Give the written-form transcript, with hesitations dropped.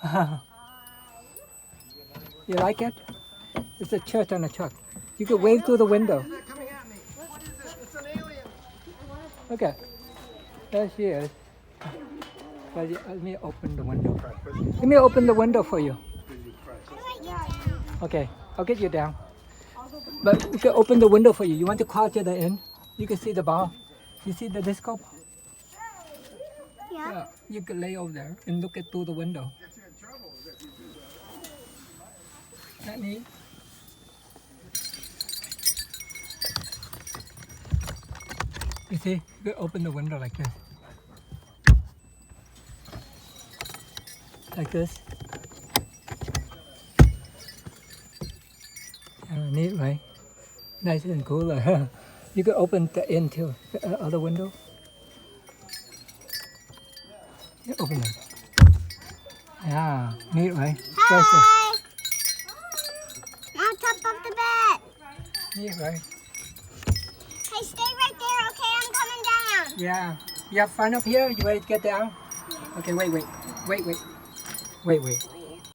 Wow. You like it? It's a church on a truck. You can wave through the window. What is that coming at me? What is it? It's an alien. Okay. There she is. Let me open the window. Let me open the window for you. Okay, I'll get you down. But we can open the window for you. You want to crawl to the end? You can see the ball. You see the disco ball? Yeah. You can lay over there and look at through the window. Isn't that neat? You see, you can open the window like this. Like this. Neat, right? Nice and cooler. You can open the end too. The other window. You open it. Yeah, neat, right? Hi. On top of the bed. Neat, right? Hey, stay right there, okay? I'm coming down. Yeah. You have fun up here? You ready to get down? Okay, wait.